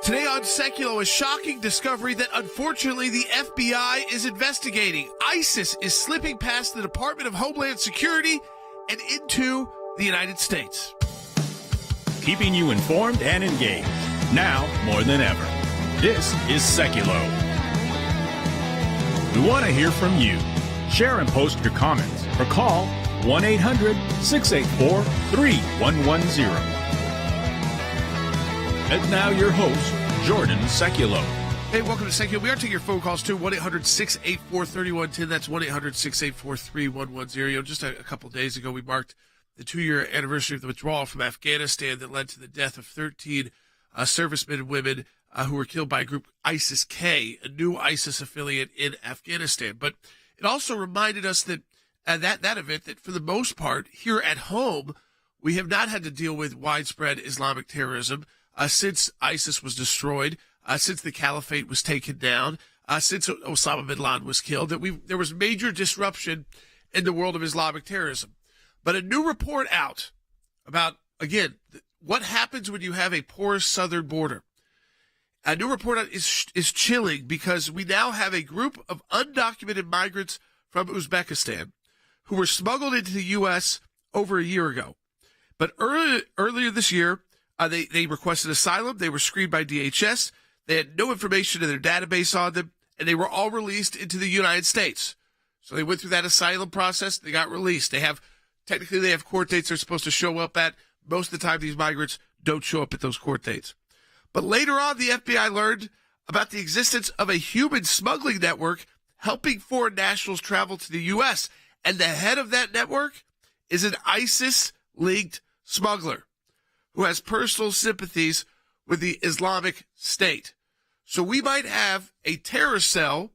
Today on Sekulow, a shocking discovery that unfortunately the FBI is investigating. ISIS is slipping past the Department of Homeland Security and into the United States. Keeping you informed and engaged, now more than ever. This is Sekulow. We want to hear from you. Share and post your comments or call 1-800-684-3110. And now your host, Jordan Sekulow. Hey, welcome to Sekulow. We are taking your phone calls too, 1-800-684-3110. That's 1-800-684-3110. Just a couple days ago, we marked the 2-year anniversary of the withdrawal from Afghanistan that led to the death of 13 servicemen and women who were killed by a group ISIS-K, a new ISIS affiliate in Afghanistan. But it also reminded us that that event, that for the most part, here at home, we have not had to deal with widespread Islamic terrorism since ISIS was destroyed, since the caliphate was taken down, since Osama bin Laden was killed, that there was major disruption in the world of Islamic terrorism. But a new report out about, again, what happens when you have a porous southern border. A new report out is chilling because we now have a group of undocumented migrants from Uzbekistan who were smuggled into the U.S. over a year ago. But earlier this year, they requested asylum. They were screened by DHS. They had no information in their database on them, and they were all released into the United States. So they went through that asylum process. They got released. Technically, they have court dates they're supposed to show up at. Most of the time, these migrants don't show up at those court dates. But later on, the FBI learned about the existence of a human smuggling network helping foreign nationals travel to the U.S., and the head of that network is an ISIS-linked smuggler who has personal sympathies with the Islamic State. So we might have a terror cell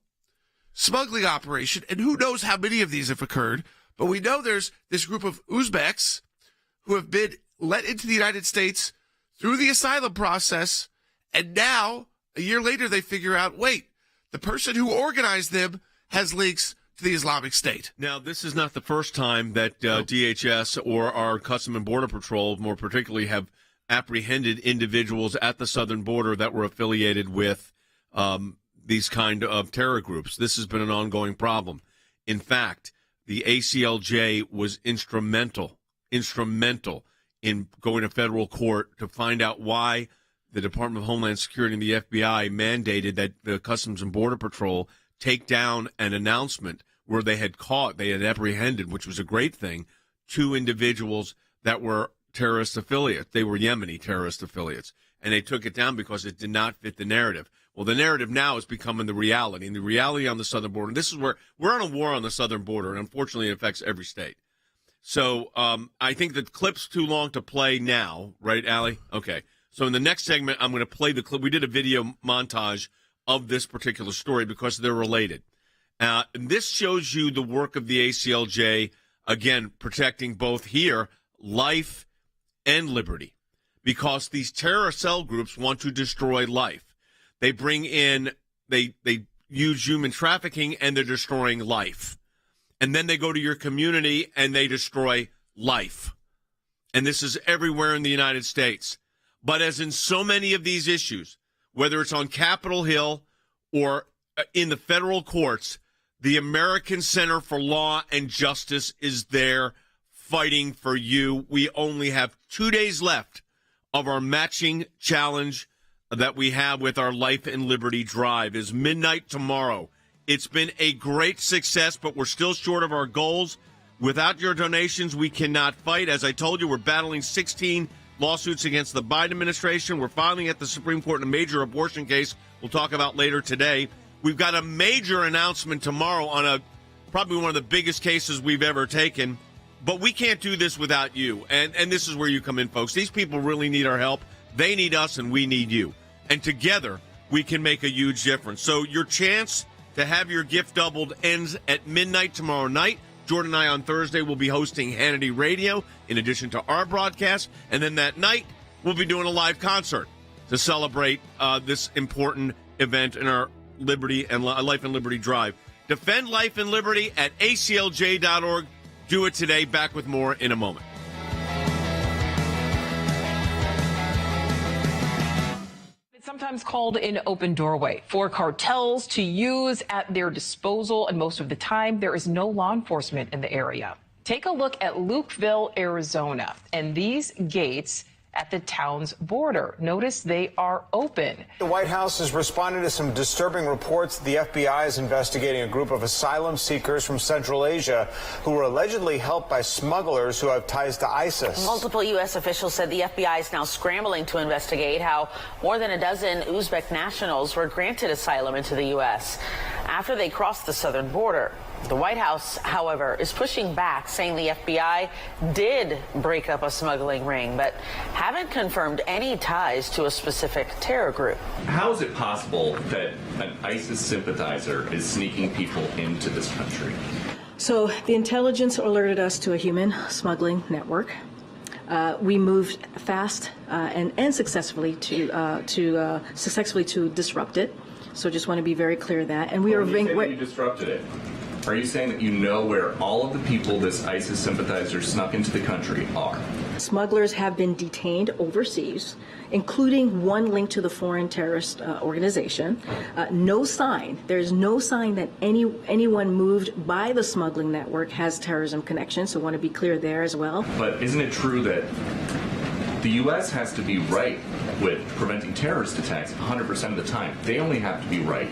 smuggling operation, and who knows how many of these have occurred, but we know there's this group of Uzbeks who have been let into the United States through the asylum process, and now, a year later, they figure out, wait, the person who organized them has links to the Islamic State. Now, this is not the first time that DHS or our Custom and Border Patrol, more particularly, have apprehended individuals at the southern border that were affiliated with these kind of terror groups. This has been an ongoing problem. In fact, the ACLJ was instrumental in going to federal court to find out why the Department of Homeland Security and the FBI mandated that the Customs and Border Patrol take down an announcement where they had apprehended, which was a great thing, 2 individuals that were terrorist affiliates. They were Yemeni terrorist affiliates, and they took it down because it did not fit the narrative. Well, the narrative now is becoming the reality, and the reality on the southern border, and this is where we're on a war on the southern border, and unfortunately it affects every state. So I think the clip's too long to play now, right, Allie? Okay. So in the next segment, I'm going to play the clip. We did a video montage of this particular story because they're related. And this shows you the work of the ACLJ, again, protecting both here life and liberty, because these terror cell groups want to destroy life. They bring in, they use human trafficking, and they're destroying life. And then they go to your community and they destroy life. And this is everywhere in the United States. But as in so many of these issues, whether it's on Capitol Hill or in the federal courts, the American Center for Law and Justice is there fighting for you. We only have 2 days left of our matching challenge that we have with our Life and Liberty Drive. Is midnight tomorrow. It's been a great success, but we're still short of our goals. Without your donations, we cannot fight. As I told you, we're battling 16 lawsuits against the Biden administration. We're filing at the Supreme Court in a major abortion case we'll talk about later today. We've got a major announcement tomorrow on probably one of the biggest cases we've ever taken. But we can't do this without you. And this is where you come in, folks. These people really need our help. They need us, and we need you. And together, we can make a huge difference. So your chance to have your gift doubled ends at midnight tomorrow night. Jordan and I on Thursday will be hosting Hannity Radio in addition to our broadcast. And then that night, we'll be doing a live concert to celebrate this important event in our Liberty and Life and Liberty Drive. Defend life and liberty at aclj.org. Do it today. Back with more in a moment. Sometimes sometimes called an open doorway for cartels to use at their disposal, and most of the time there is no law enforcement in the area. Take a look at Lukeville, Arizona, and these gates at the town's border. Notice they are open. The White House has responded to some disturbing reports that the FBI is investigating a group of asylum seekers from Central Asia who were allegedly helped by smugglers who have ties to ISIS. Multiple U.S. officials said the FBI is now scrambling to investigate how more than a dozen Uzbek nationals were granted asylum into the U.S. after they crossed the southern border. The White House, however, is pushing back, saying the FBI did break up a smuggling ring, but haven't confirmed any ties to a specific terror group. How is it possible that an ISIS sympathizer is sneaking people into this country? So the intelligence alerted us to a human smuggling network. We moved fast and successfully to disrupt it. So just want to be very clear that. And we are. You disrupted it. Are you saying that you know where all of the people this ISIS sympathizer snuck into the country are? Smugglers have been detained overseas, including one linked to the foreign terrorist organization. No sign, there's no sign that anyone moved by the smuggling network has terrorism connections, so I want to be clear there as well. But isn't it true that the U.S. has to be right with preventing terrorist attacks 100% of the time? They only have to be right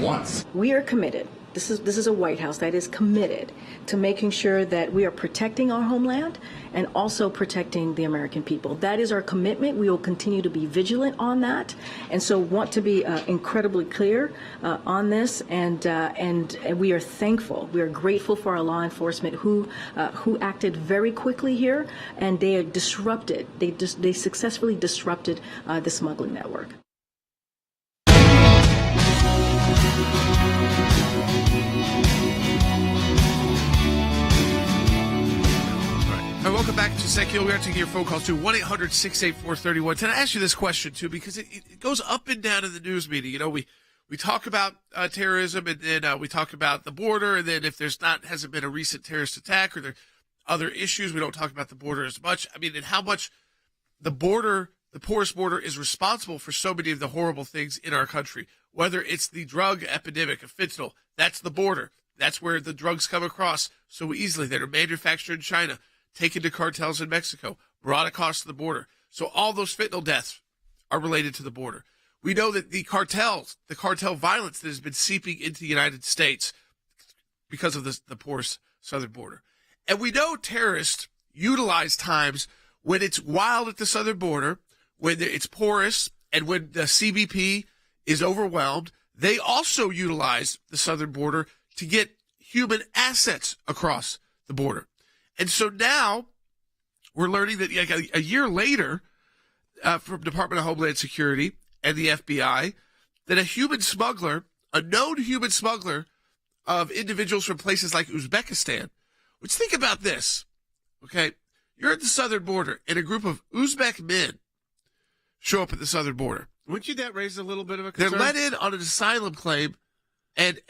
once. We are committed. This is a White House that is committed to making sure that we are protecting our homeland and also protecting the American people. That is our commitment. We will continue to be vigilant on that, and so want to be incredibly clear on this. And we are thankful. We are grateful for our law enforcement who acted very quickly here, and they are disrupted. They successfully disrupted the smuggling network. All right, welcome back to Sekulow. We are taking your phone calls to 1-800-684-3110. Can I ask you this question, too? Because it goes up and down in the news media. You know, we talk about terrorism, and then we talk about the border, and then if hasn't been a recent terrorist attack or there are other issues, we don't talk about the border as much. I mean, and how much the porous border is responsible for so many of the horrible things in our country. Whether it's the drug epidemic of fentanyl, that's the border. That's where the drugs come across so easily. That are manufactured in China, taken to cartels in Mexico, brought across the border. So all those fentanyl deaths are related to the border. We know that the cartel violence that has been seeping into the United States because of the porous southern border. And we know terrorists utilize times when it's wild at the southern border, when it's porous, and when the CBP is overwhelmed. They also utilize the southern border to get human assets across the border. And so now we're learning that a year later from Department of Homeland Security and the FBI, that a known human smuggler of individuals from places like Uzbekistan, which, think about this, okay? You're at the southern border, and a group of Uzbek men show up at the southern border. Wouldn't you that raise a little bit of a concern? They're let in on an asylum claim and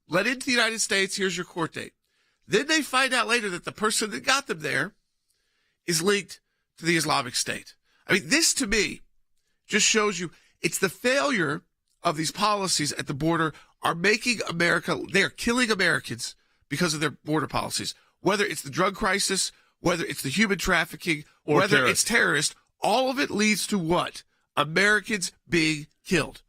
let into the United States. Here's your court date. Then they find out later that the person that got them there is linked to the Islamic State. I mean, this to me just shows you it's the failure of these policies at the border are making America, they are killing Americans because of their border policies. Whether it's the drug crisis, whether it's the human trafficking, or whether it's terrorists, all of it leads to what? Americans being killed.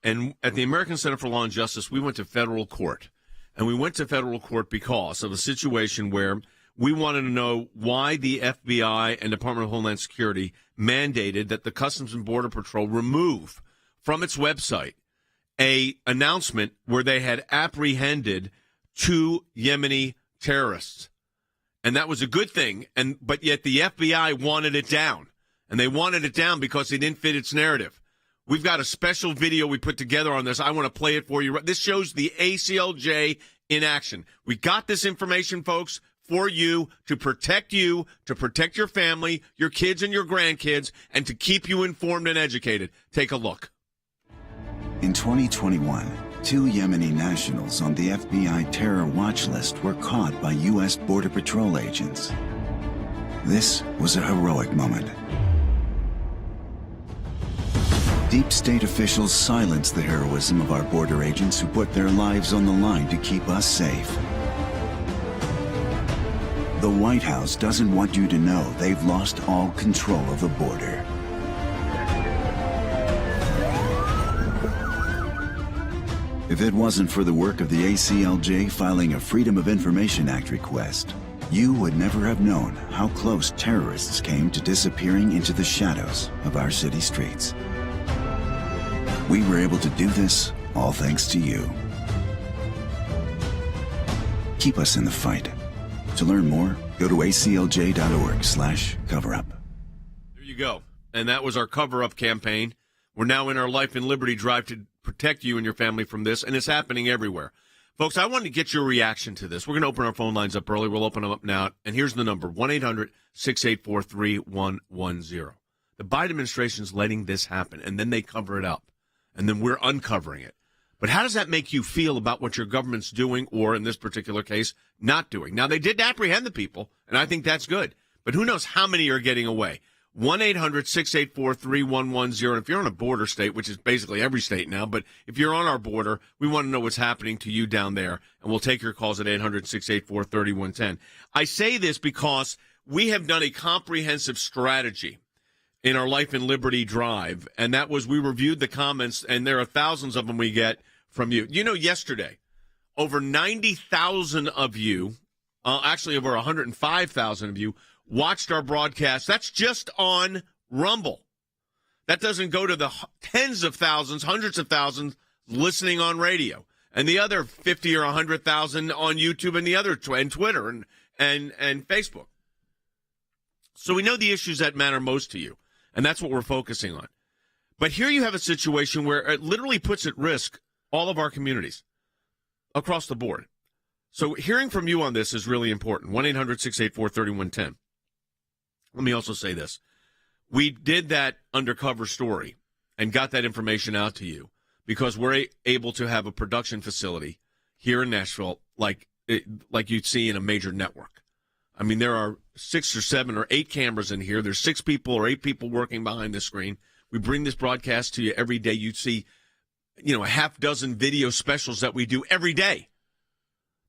And at the American Center for Law and Justice, we went to federal court. And we went to federal court because of a situation where we wanted to know why the FBI and Department of Homeland Security mandated that the Customs and Border Patrol remove from its website a announcement where they had apprehended 2 Yemeni terrorists. And that was a good thing, but yet the FBI wanted it down. And they wanted it down because it didn't fit its narrative. We've got a special video we put together on this. I want to play it for you. This shows the ACLJ in action. We got this information, folks, for you, to protect your family, your kids and your grandkids, and to keep you informed and educated. Take a look. In 2021, 2 Yemeni nationals on the FBI terror watch list were caught by U.S. Border Patrol agents. This was a heroic moment. Deep state officials silence the heroism of our border agents who put their lives on the line to keep us safe. The White House doesn't want you to know they've lost all control of the border. If it wasn't for the work of the ACLJ filing a Freedom of Information Act request, you would never have known how close terrorists came to disappearing into the shadows of our city streets. We were able to do this all thanks to you. Keep us in the fight. To learn more, go to aclj.org/coverup. There you go. And that was our cover-up campaign. We're now in our Life and Liberty drive to protect you and your family from this, and it's happening everywhere. Folks, I wanted to get your reaction to this. We're going to open our phone lines up early. We'll open them up now. And here's the number, 1-800-684-3110. The Biden administration's letting this happen, and then they cover it up. And then we're uncovering it. But how does that make you feel about what your government's doing, or in this particular case, not doing? Now, they did apprehend the people, and I think that's good. But who knows how many are getting away? 1-800-684-3110. And if you're on a border state, which is basically every state now, but if you're on our border, we want to know what's happening to you down there. And we'll take your calls at 800-684-3110. I say this because we have done a comprehensive strategy in our Life and Liberty drive, and that was we reviewed the comments, and there are thousands of them we get from you. You know, yesterday, over 90,000 of you, actually over 105,000 of you, watched our broadcast. That's just on Rumble. That doesn't go to the tens of thousands, hundreds of thousands listening on radio, and the other 50 or 100,000 on YouTube and the other and Twitter and Facebook. So we know the issues that matter most to you, and that's what we're focusing on. But here you have a situation where it literally puts at risk all of our communities across the board. So hearing from you on this is really important. 1-800-684-3110. Let me also say this. We did that undercover story and got that information out to you because we're able to have a production facility here in Nashville like you'd see in a major network. I mean, there are 6 or 7 or 8 cameras in here. There's 6 people or 8 people working behind the screen. We bring this broadcast to you every day. You'd see, a half dozen video specials that we do every day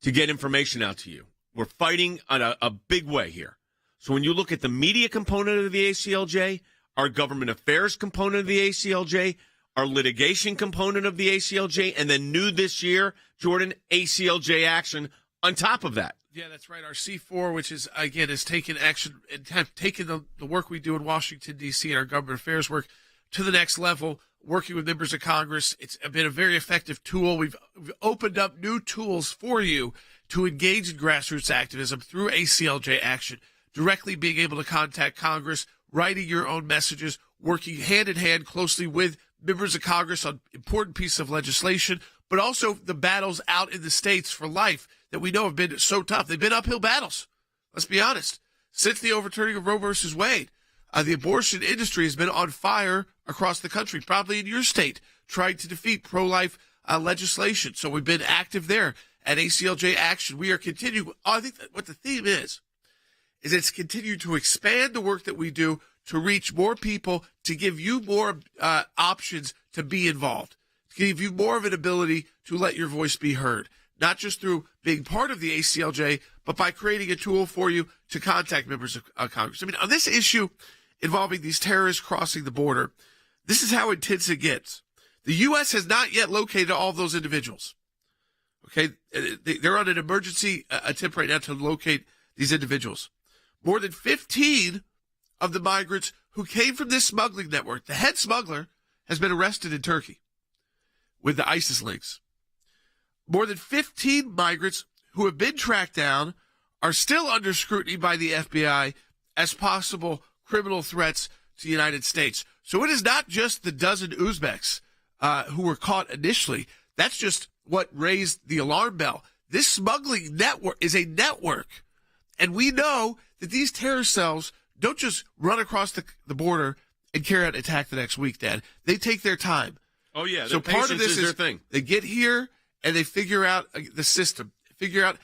to get information out to you. We're fighting on a big way here. So when you look at the media component of the ACLJ, our government affairs component of the ACLJ, our litigation component of the ACLJ, and then new this year, Jordan, ACLJ action on top of that. Yeah, that's right. Our C4, which is, again, has taken action and have taken the work we do in Washington, D.C. and our government affairs work to the next level, working with members of Congress. It's been a very effective tool. We've opened up new tools for you to engage in grassroots activism through ACLJ action, directly being able to contact Congress, writing your own messages, working hand in hand closely with members of Congress on important pieces of legislation, but also the battles out in the states for life that we know have been so tough. They've been uphill battles. Let's be honest. Since the overturning of Roe versus Wade, the abortion industry has been on fire across the country, probably in your state, trying to defeat pro-life legislation. So we've been active there at ACLJ Action. We are continuing. I think that what the theme is it's continued to expand the work that we do to reach more people, to give you more options to be involved, to give you more of an ability to let your voice be heard, not just through being part of the ACLJ, but by creating a tool for you to contact members of Congress. I mean, on this issue involving these terrorists crossing the border, this is how intense it gets. The U.S. has not yet located all of those individuals. Okay, they're on an emergency attempt right now to locate these individuals. More than 15 of the migrants who came from this smuggling network, the head smuggler, has been arrested in Turkey with the ISIS links. More than 15 migrants who have been tracked down are still under scrutiny by the FBI as possible criminal threats to the United States. So it is not just the dozen Uzbeks who were caught initially. That's just what raised the alarm bell. This smuggling network is a network. And we know that these terror cells don't just run across the border and carry out an attack the next week, Dad. They take their time. Oh, yeah. So part of this is their thing. They get here and they figure out the system, figure out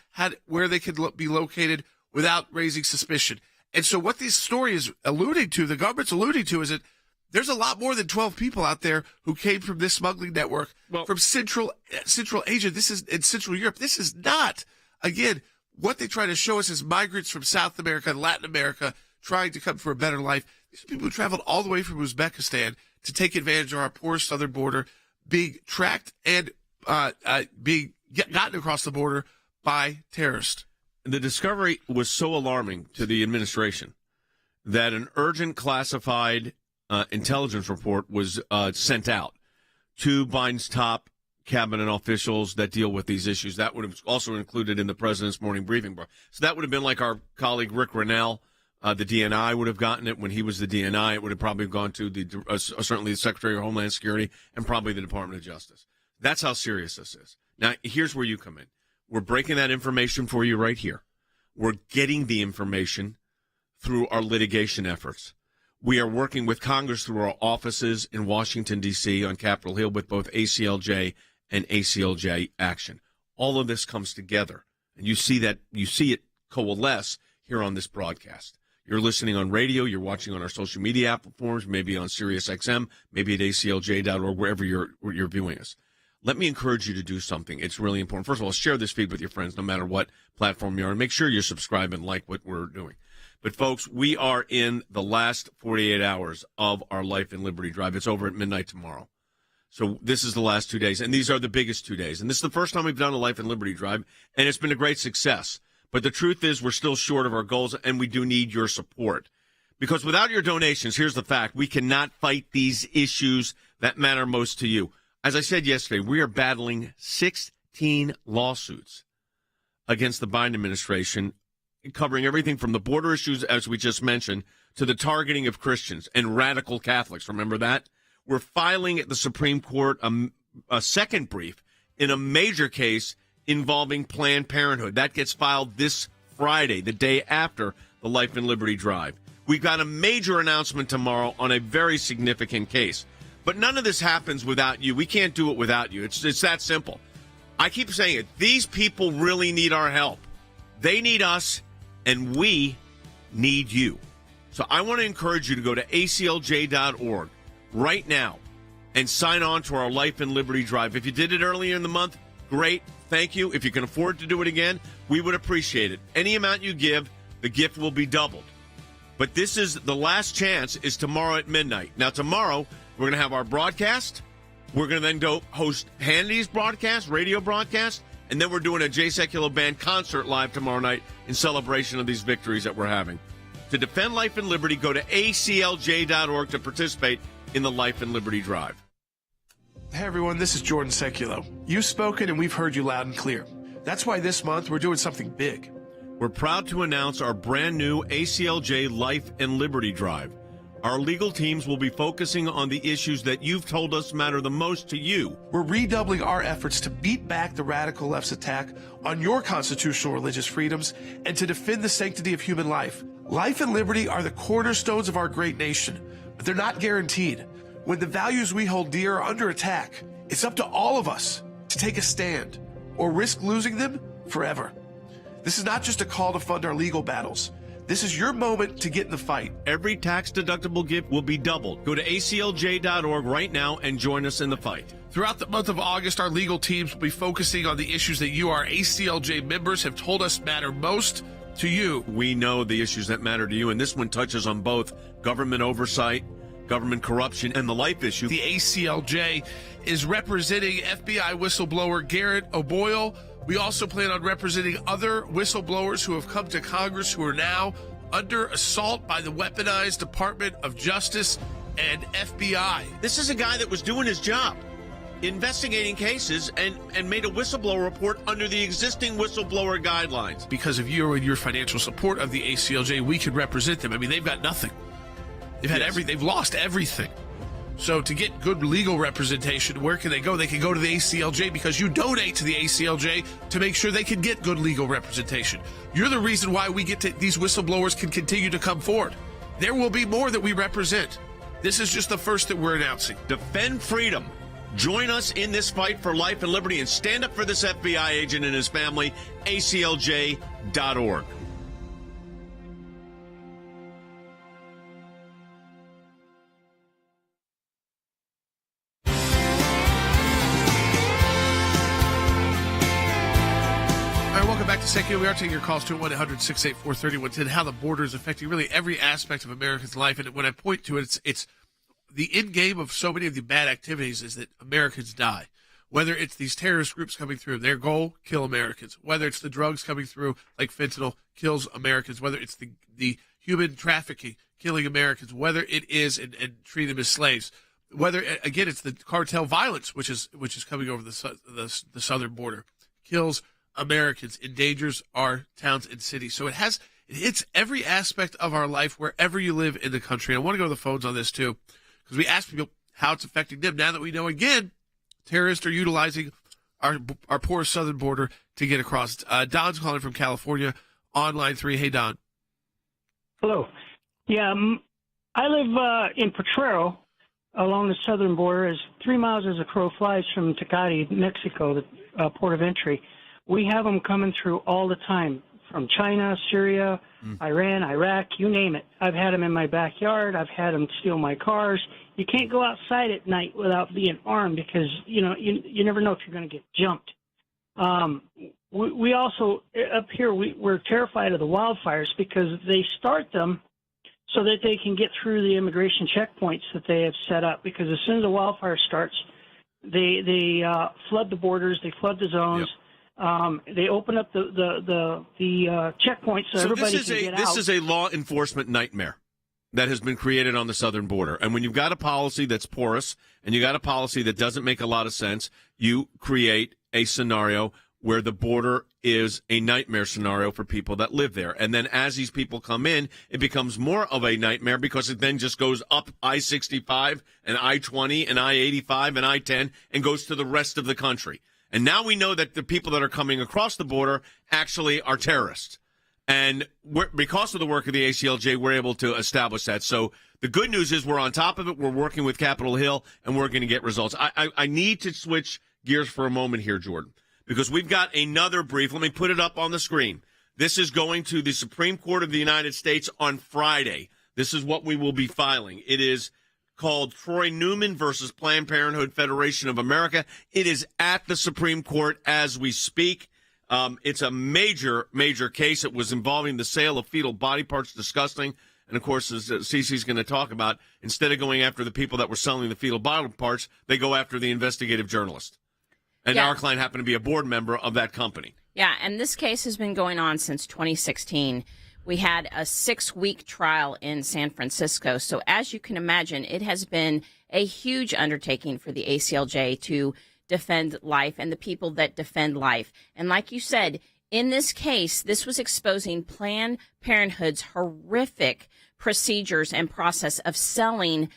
where they can be located without raising suspicion. And so what this story is alluding to, the government's alluding to, is that There's a lot more than 12 people out there who came from this smuggling network from Central Asia. This is in Central Europe. This is not, again, what they try to show us is migrants from South America and Latin America trying to come for a better life. These are people who traveled all the way from Uzbekistan to take advantage of our poor southern border, being tracked and being gotten across the border by terrorists. The discovery was so alarming to the administration that an urgent classified intelligence report was sent out to Biden's top cabinet officials that deal with these issues. That would have also included in the president's morning briefing. So that would have been like our colleague Rick Rennell. The DNI would have gotten it when he was the DNI. It would have probably gone to certainly the Secretary of Homeland Security and probably the Department of Justice. That's how serious this is. Now, here's where you come in. We're breaking that information for you right here. We're getting the information through our litigation efforts. We are working with Congress through our offices in Washington, D.C. on Capitol Hill with both ACLJ and ACLJ action. All of this comes together, and you see it coalesce here on this broadcast. You're listening on radio, you're watching on our social media platforms, maybe on SiriusXM, maybe at aclj.org, wherever you're viewing us. Let me encourage you to do something. It's really important. First of all, share this feed with your friends, no matter what platform you're on. Make sure you subscribe and like what we're doing. But, folks, we are in the last 48 hours of our Life and Liberty Drive. It's over at midnight tomorrow. So this is the last 2 days, and these are the biggest 2 days. And this is the first time we've done a Life and Liberty Drive, and it's been a great success. But the truth is we're still short of our goals, and we do need your support. Because without your donations, here's the fact, we cannot fight these issues that matter most to you. As I said yesterday, we are battling 16 lawsuits against the Biden administration, covering everything from the border issues, as we just mentioned, to the targeting of Christians and radical Catholics. Remember that? We're filing at the Supreme Court a second brief in a major case involving Planned Parenthood. That gets filed this Friday, the day after the Life and Liberty Drive. We've got a major announcement tomorrow on a very significant case. But none of this happens without you. We can't do it without you. It's that simple. I keep saying it. These people really need our help. They need us, and we need you. So I want to encourage you to go to aclj.org right now and sign on to our Life and Liberty Drive. If you did it earlier in the month, great. Thank you. If you can afford to do it again, we would appreciate it. Any amount you give, the gift will be doubled. But this is the last chance is tomorrow at midnight. Now, tomorrow, we're going to have our broadcast. We're going to then go host Hannity's broadcast, radio broadcast, and then we're doing a J. Sekulow Band concert live tomorrow night in celebration of these victories that we're having. To defend life and liberty, go to aclj.org to participate in the Life and Liberty Drive. Hey everyone, this is Jordan Sekulow. You've spoken and we've heard you loud and clear. That's why this month we're doing something big. We're proud to announce our brand new ACLJ Life and Liberty Drive. Our legal teams will be focusing on the issues that you've told us matter the most to you. We're redoubling our efforts to beat back the radical left's attack on your constitutional religious freedoms and to defend the sanctity of human life. Life and liberty are the cornerstones of our great nation, but they're not guaranteed. When the values we hold dear are under attack, it's up to all of us to take a stand or risk losing them forever. This is not just a call to fund our legal battles. This is your moment to get in the fight. Every tax-deductible gift will be doubled. Go to aclj.org right now and join us in the fight. Throughout the month of August, our legal teams will be focusing on the issues that you, our ACLJ members, have told us matter most to you. We know the issues that matter to you, and this one touches on both government oversight, government corruption, and the life issue. The ACLJ is representing FBI whistleblower Garrett O'Boyle. We also plan on representing other whistleblowers who have come to Congress who are now under assault by the weaponized Department of Justice and FBI. This is a guy that was doing his job, investigating cases, and made a whistleblower report under the existing whistleblower guidelines. Because of you and your financial support of the ACLJ, we could represent them. I mean, they've got nothing. They've had everything. They've lost everything. So to get good legal representation, where can they go? They can go to the ACLJ because you donate to the ACLJ to make sure they can get good legal representation. You're the reason why we get to, these whistleblowers can continue to come forward. There will be more that we represent. This is just the first that we're announcing. Defend freedom. Join us in this fight for life and liberty and stand up for this FBI agent and his family. ACLJ.org. Sekulow, we are taking your calls to 1-800-684-3110, how the border is affecting really every aspect of Americans' life. And when I point to it, it's the end game of so many of the bad activities is that Americans die. Whether it's these terrorist groups coming through, their goal, kill Americans. Whether it's the drugs coming through, like fentanyl, kills Americans. Whether it's the human trafficking, killing Americans. Whether it is and treating them as slaves. Whether, again, it's the cartel violence, which is coming over the southern border, kills Americans, endangers our towns and cities. So it hits every aspect of our life wherever you live in the country. And I want to go to the phones on this too, because we ask people how it's affecting them. Now that we know, again, terrorists are utilizing our poor southern border to get across. Don's calling from California on line 3. Hey, Don. Hello. Yeah, I live in Potrero along the southern border, as 3 miles as a crow flies from Tecate, Mexico, the port of entry. We have them coming through all the time from China, Syria, Iran, Iraq, you name it. I've had them in my backyard. I've had them steal my cars. You can't go outside at night without being armed because, you never know if you're going to get jumped. We also, up here, we're terrified of the wildfires because they start them so that they can get through the immigration checkpoints that they have set up. Because as soon as the wildfire starts, they flood the borders, they flood the zones. Yep. They open up the checkpoints so everybody can get out. This is a law enforcement nightmare that has been created on the southern border. And when you've got a policy that's porous and you got a policy that doesn't make a lot of sense, you create a scenario where the border is a nightmare scenario for people that live there. And then as these people come in, it becomes more of a nightmare because it then just goes up I-65 and I-20 and I-85 and I-10 and goes to the rest of the country. And now we know that the people that are coming across the border actually are terrorists. And because of the work of the ACLJ, we're able to establish that. So the good news is we're on top of it. We're working with Capitol Hill, and we're going to get results. I need to switch gears for a moment here, Jordan, because we've got another brief. Let me put it up on the screen. This is going to the Supreme Court of the United States on Friday. This is what we will be filing. It is called Troy Newman versus Planned Parenthood Federation of America. It is at the Supreme Court as we speak. It's a major case. It was involving the sale of fetal body parts, disgusting. And, of course, as Cece's going to talk about, instead of going after the people that were selling the fetal body parts, they go after the investigative journalist. And our client happened to be a board member of that company. Yeah, and this case has been going on since 2016. We had a 6-week trial in San Francisco. So as you can imagine, it has been a huge undertaking for the ACLJ to defend life and the people that defend life. And like you said, in this case, this was exposing Planned Parenthood's horrific procedures and process of selling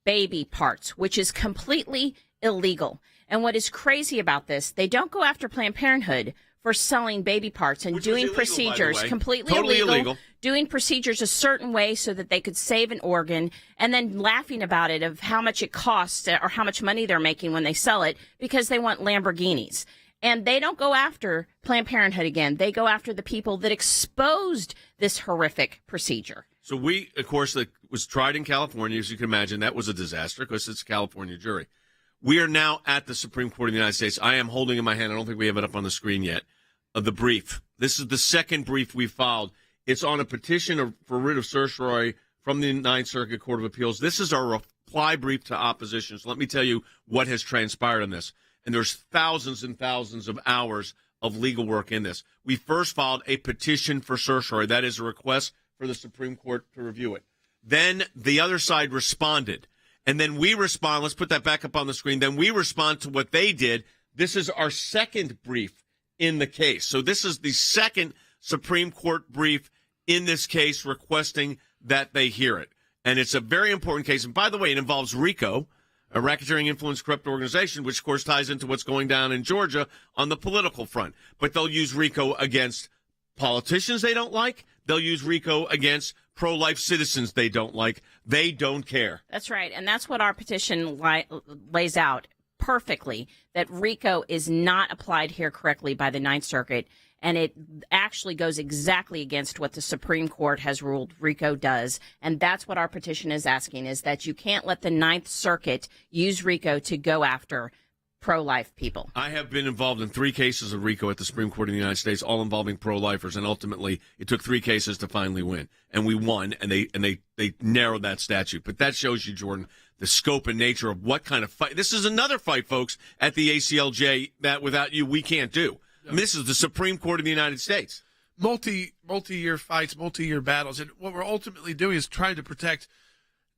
baby parts, which is completely illegal. And what is crazy about this, they don't go after Planned Parenthood for selling baby parts and doing illegal, procedures completely illegal, doing procedures a certain way so that they could save an organ, and then laughing about it of how much it costs or how much money they're making when they sell it because they want Lamborghinis. And they don't go after Planned Parenthood again. They go after the people that exposed this horrific procedure. So we, of course, that was tried in California, as you can imagine. That was a disaster because it's a California jury. We are now at the Supreme Court of the United States. I am holding in my hand, I don't think we have it up on the screen yet, the brief. This is the second brief we filed. It's on a petition for writ of certiorari from the Ninth Circuit Court of Appeals. This is our reply brief to opposition. So let me tell you what has transpired on this. And there's thousands and thousands of hours of legal work in this. We first filed a petition for certiorari. That is a request for the Supreme Court to review it. Then the other side responded. And then we respond. Let's put that back up on the screen. Then we respond to what they did. This is our second brief in the case. So this is the second Supreme Court brief in this case requesting that they hear it. And it's a very important case. And by the way, it involves RICO, a racketeering influence corrupt organization, which of course ties into what's going down in Georgia on the political front. But they'll use RICO against politicians they don't like. They'll use RICO against pro-life citizens they don't like. They don't care. That's right. And that's what our petition lays out perfectly, that RICO is not applied here correctly by the Ninth Circuit. And it actually goes exactly against what the Supreme Court has ruled RICO does. And that's what our petition is asking, is that you can't let the Ninth Circuit use RICO to go after pro-life people. I have been involved in 3 cases of RICO at the Supreme Court of the United States, all involving pro-lifers, and ultimately it took 3 cases to finally win, and we won, and they narrowed that statute. But that shows you, Jordan, the scope and nature of what kind of fight. This is another fight, folks, at the ACLJ that without you we can't do. I mean, this is the Supreme Court of the United States. Multi-year fights, multi-year battles, and what we're ultimately doing is trying to protect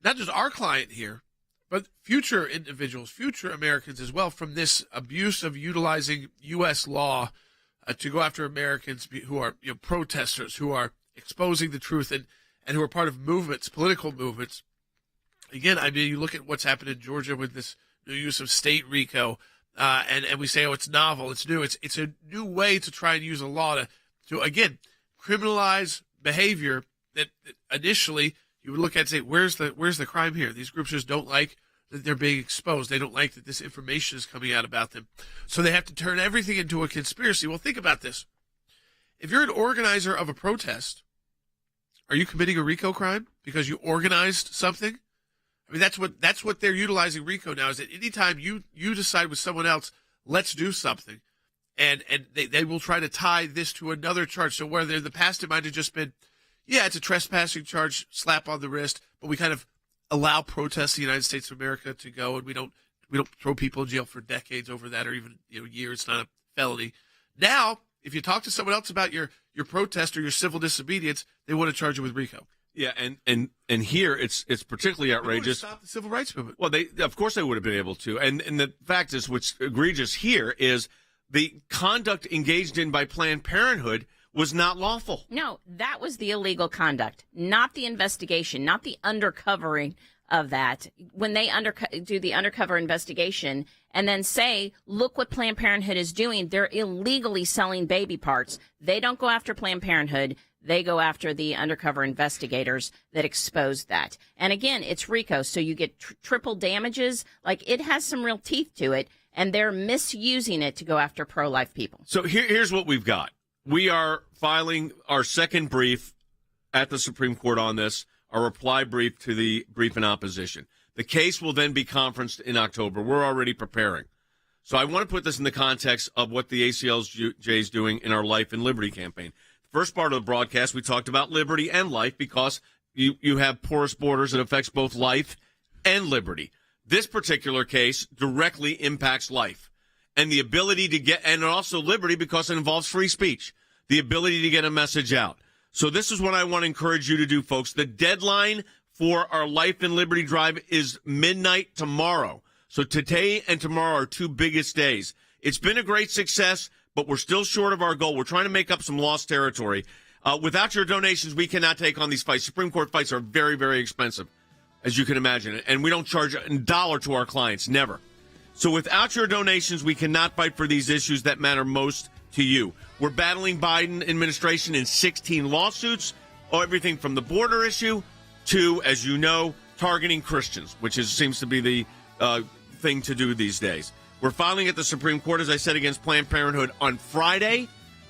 not just our client here, but future individuals, future Americans as well, from this abuse of utilizing U.S. law to go after Americans who are protesters, who are exposing the truth, and who are part of movements, political movements. Again, I mean, you look at what's happened in Georgia with this new use of state RICO, and we say, oh, it's novel, it's new. It's a new way to try and use a law to again, criminalize behavior that initially you would look at and say, where's the crime here? These groups just don't like that they're being exposed. They don't like that this information is coming out about them. So they have to turn everything into a conspiracy. Well, think about this. If you're an organizer of a protest, are you committing a RICO crime because you organized something? I mean, that's what they're utilizing RICO now, is that anytime you decide with someone else, let's do something, and they will try to tie this to another charge. So where in the past it might have just been, yeah, it's a trespassing charge, slap on the wrist, but we kind of allow protests in the United States of America to go, and we don't throw people in jail for decades over that, or even years. It's not a felony. Now, if you talk to someone else about your protest or your civil disobedience, they want to charge you with RICO. Yeah, and here it's particularly outrageous. Stop the civil rights movement. Well, of course they would have been able to, and the fact is, what's egregious here is the conduct engaged in by Planned Parenthood was not lawful. No, that was the illegal conduct, not the investigation, not the undercovering of that. When they do the undercover investigation and then say, look what Planned Parenthood is doing, they're illegally selling baby parts. They don't go after Planned Parenthood. They go after the undercover investigators that exposed that. And again, it's RICO, so you get triple damages. Like, it has some real teeth to it, and they're misusing it to go after pro-life people. So here's what we've got. We are filing our second brief at the Supreme Court on this, our reply brief to the brief in opposition. The case will then be conferenced in October. We're already preparing. So I want to put this in the context of what the ACLJ is doing in our Life and Liberty campaign. First part of the broadcast, we talked about liberty and life because you have porous borders that affects both life and liberty. This particular case directly impacts life and the ability to get, and also liberty because it involves free speech, the ability to get a message out. So this is what I want to encourage you to do, folks. The deadline for our Life and Liberty Drive is midnight tomorrow. So today and tomorrow are 2 biggest days. It's been a great success, but we're still short of our goal. We're trying to make up some lost territory. Without your donations, we cannot take on these fights. Supreme Court fights are very, very expensive, as you can imagine. And we don't charge a dollar to our clients, never. So without your donations, we cannot fight for these issues that matter most to you. We're battling Biden administration in 16 lawsuits, everything from the border issue to, as you know, targeting Christians, which seems to be the thing to do these days. We're filing at the Supreme Court, as I said, against Planned Parenthood on Friday,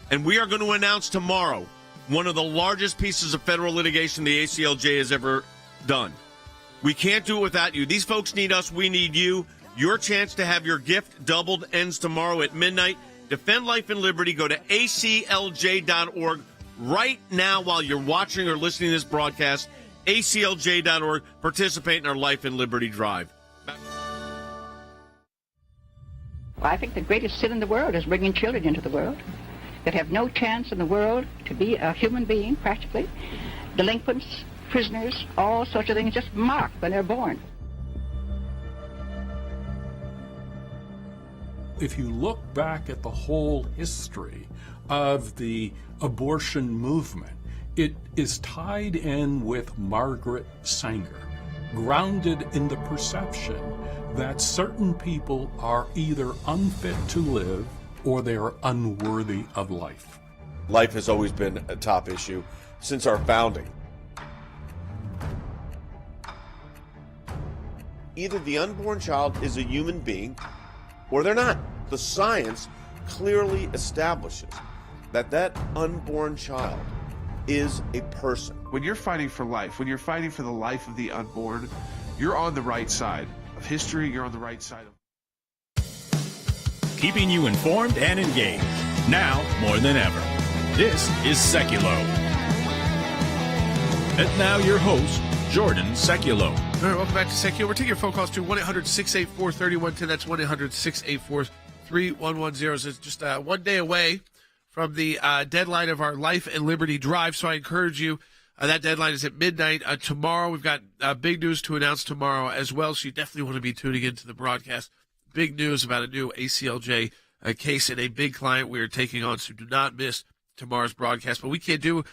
and we are going to announce tomorrow one of the largest pieces of federal litigation the ACLJ has ever done. We can't do it without you. These folks need us. We need you. Your chance to have your gift doubled ends tomorrow at midnight. Defend life and liberty. Go to aclj.org right now while you're watching or listening to this broadcast. aclj.org. Participate in our Life and Liberty Drive. Well, I think the greatest sin in the world is bringing children into the world that have no chance in the world to be a human being, practically. Delinquents, prisoners, all sorts of things just marked when they're born. If you look back at the whole history of the abortion movement, it is tied in with Margaret Sanger, grounded in the perception that certain people are either unfit to live or they are unworthy of life. Life has always been a top issue since our founding. Either the unborn child is a human being or they're not. The science clearly establishes that unborn child is a person. When you're fighting for life, when you're fighting for the life of the unborn, you're on the right side of history. You're on the right side of keeping you informed and engaged. Now more than ever. This is Sekulow. And now your host, Jordan Sekulow. All right, welcome back to Sekulow. We're taking your phone calls to 1-800-684-3110. That's 1-800-684-3110. It's just 1 day away from the deadline of our Life and Liberty Drive, so I encourage you. That deadline is at midnight tomorrow. We've got big news to announce tomorrow as well, so you definitely want to be tuning into the broadcast. Big news about a new ACLJ case and a big client we are taking on, so do not miss tomorrow's broadcast. But we can't do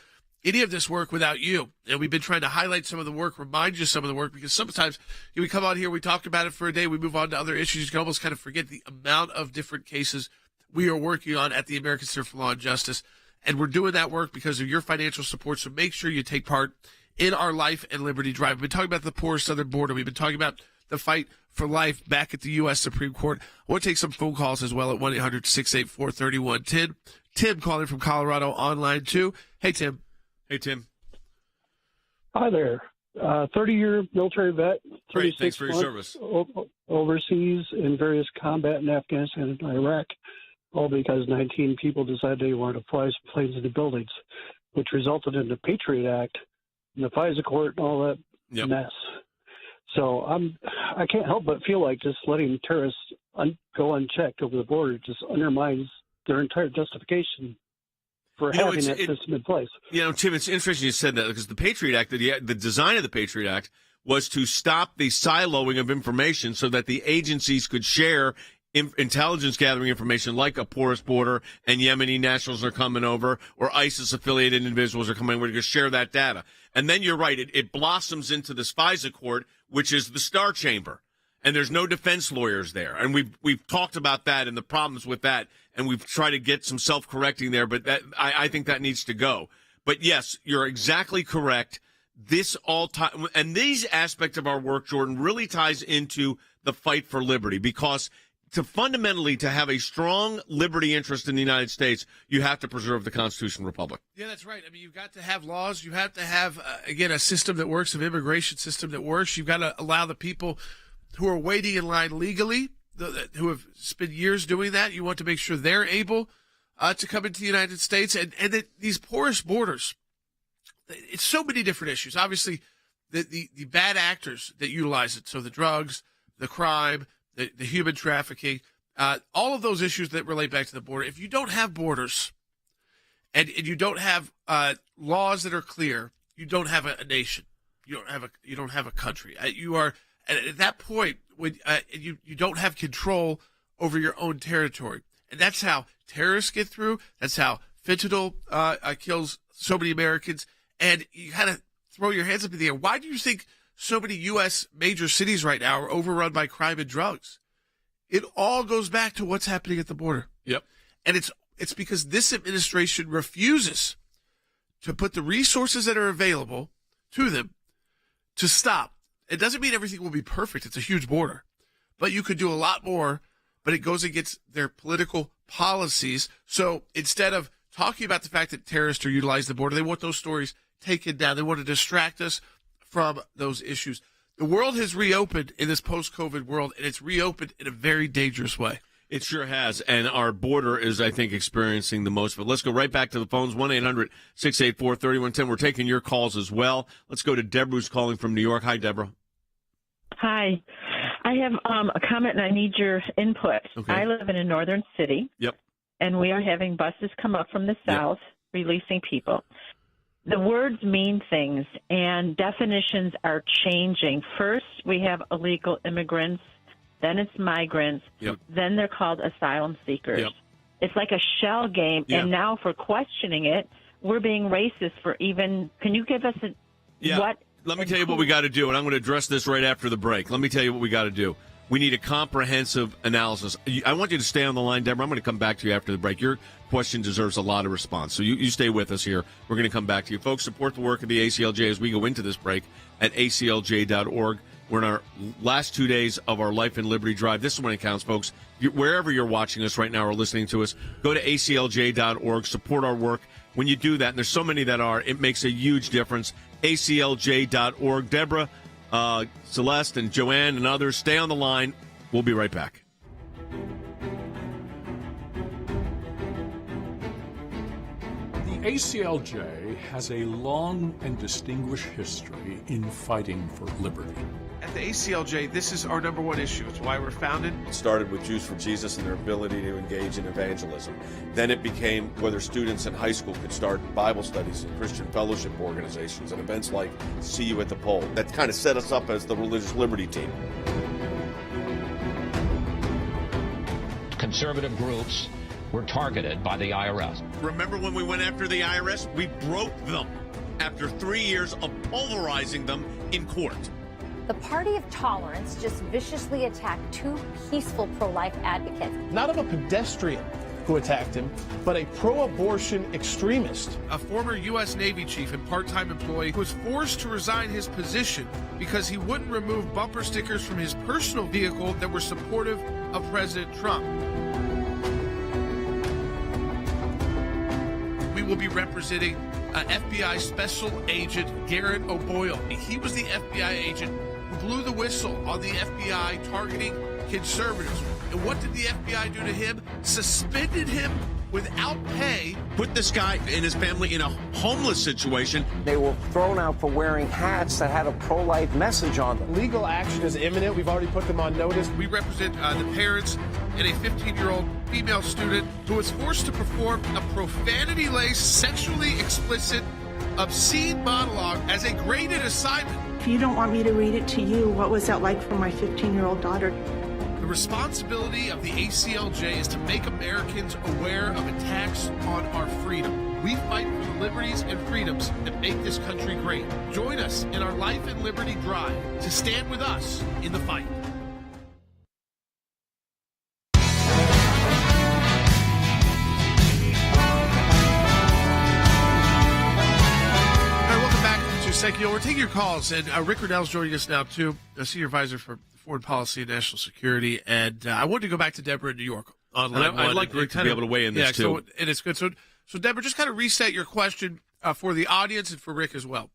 any of this work without you. And we've been trying to highlight some of the work, remind you some of the work, because sometimes we come on here, we talk about it for a day, we move on to other issues. You can almost kind of forget the amount of different cases we are working on at the American Center for Law and Justice. And we're doing that work because of your financial support. So make sure you take part in our Life and Liberty Drive. We've been talking about the porous southern border. We've been talking about the fight for life back at the U.S. Supreme Court. I want to take some phone calls as well at 1-800-684-3110. Tim calling from Colorado online too. Hey, Tim. Hey, Tim. Hi there. 30-year military vet. Great. Thanks for your service. Overseas in various combat in Afghanistan and Iraq, all because 19 people decided they wanted to fly some planes into buildings, which resulted in the Patriot Act and the FISA court and all that mess. So I can't help but feel like just letting terrorists go unchecked over the border just undermines their entire justification for having that system in place. Tim, it's interesting you said that, because the Patriot Act, the design of the Patriot Act was to stop the siloing of information so that the agencies could share intelligence gathering information, like a porous border and Yemeni nationals are coming over, or ISIS affiliated individuals are coming over to share that data. And then you're right, it blossoms into this FISA court, which is the Star Chamber. And there's no defense lawyers there. And we've talked about that and the problems with that, and we've tried to get some self-correcting there, but I think that needs to go. But yes, you're exactly correct. And these aspects of our work, Jordan, really ties into the fight for liberty, because fundamentally to have a strong liberty interest in the United States, you have to preserve the Constitutional Republic. Yeah, that's right. I mean, you've got to have laws. You have to have, again, a system that works, an immigration system that works. You've got to allow the people who are waiting in line legally, who have spent years doing that. You want to make sure they're able to come into the United States. And that these porous borders, it's so many different issues. Obviously, the bad actors that utilize it, so the drugs, the crime, the human trafficking, all of those issues that relate back to the border. If you don't have borders and you don't have laws that are clear, you don't have a nation. You don't have a country. You are at that point when you don't have control over your own territory, and that's how terrorists get through. That's how fentanyl kills so many Americans. And you kind of throw your hands up in the air. Why do you think so many U.S. major cities right now are overrun by crime and drugs? It all goes back to what's happening at the border. Yep. And it's because this administration refuses to put the resources that are available to them to stop. It doesn't mean everything will be perfect. It's a huge border. But you could do a lot more, but it goes against their political policies. So instead of talking about the fact that terrorists are utilizing the border, they want those stories taken down. They want to distract us from those issues. The world has reopened in this post-COVID world, and it's reopened in a very dangerous way. It sure has, and our border is, I think, experiencing the most. But let's go right back to the phones, 1-800-684-3110. We're taking your calls as well. Let's go to Deborah, who's calling from New York. Hi, Deborah. Hi. I have a comment, and I need your input. Okay. I live in a northern city, and we are having buses come up from the south releasing people. The words mean things, and definitions are changing. First, we have illegal immigrants, then it's migrants, then they're called asylum seekers. It's like a shell game, and now for questioning it, we're being racist for even – can you give us what – Let me tell you what we got to do, and I'm going to address this right after the break. Let me tell you what we got to do. We need a comprehensive analysis. I want you to stay on the line, Deborah. I'm going to come back to you after the break. Your question deserves a lot of response, so you stay with us here. We're going to come back to you. Folks, support the work of the ACLJ as we go into this break at aclj.org. We're in our last 2 days of our Life and Liberty Drive. This is when it counts, folks. Wherever you're watching us right now or listening to us, go to aclj.org, support our work. When you do that, and there's so many that are, it makes a huge difference. aclj.org. Deborah, Celeste, and Joanne, and others, stay on the line. We'll be right back. ACLJ has a long and distinguished history in fighting for liberty. At the ACLJ, this is our number one issue. It's why we're founded. It started with Jews for Jesus and their ability to engage in evangelism. Then it became whether students in high school could start Bible studies and Christian fellowship organizations and events like See You at the Pole. That kind of set us up as the religious liberty team. Conservative groups were targeted by the IRS. Remember when we went after the IRS? We broke them after 3 years of pulverizing them in court. The Party of Tolerance just viciously attacked two peaceful pro-life advocates. Not of a pedestrian who attacked him, but a pro-abortion extremist. A former U.S. Navy chief and part-time employee who was forced to resign his position because he wouldn't remove bumper stickers from his personal vehicle that were supportive of President Trump. We will be representing FBI Special Agent Garrett O'Boyle. He was the FBI agent who blew the whistle on the FBI targeting conservatives. And what did the FBI do to him? Suspended him without pay. Put this guy and his family in a homeless situation. They were thrown out for wearing hats that had a pro-life message on them. Legal action is imminent. We've already put them on notice. We represent the parents and a 15-year-old female student who was forced to perform a profanity-laced, sexually explicit, obscene monologue as a graded assignment. If you don't want me to read it to you, what was that like for my 15-year-old daughter? The responsibility of the ACLJ is to make Americans aware of attacks on our freedom. We fight for the liberties and freedoms that make this country great. Join us in our life and liberty drive to stand with us in the fight. Sekulow, we're taking your calls, and Rick Riddell's joining us now, too, a senior advisor for foreign policy and national security. And I wanted to go back to Deborah in New York on line one. I'd like Rick to be able to weigh in this, too. So, and it's good. So Deborah, just kind of reset your question for the audience and for Rick as well.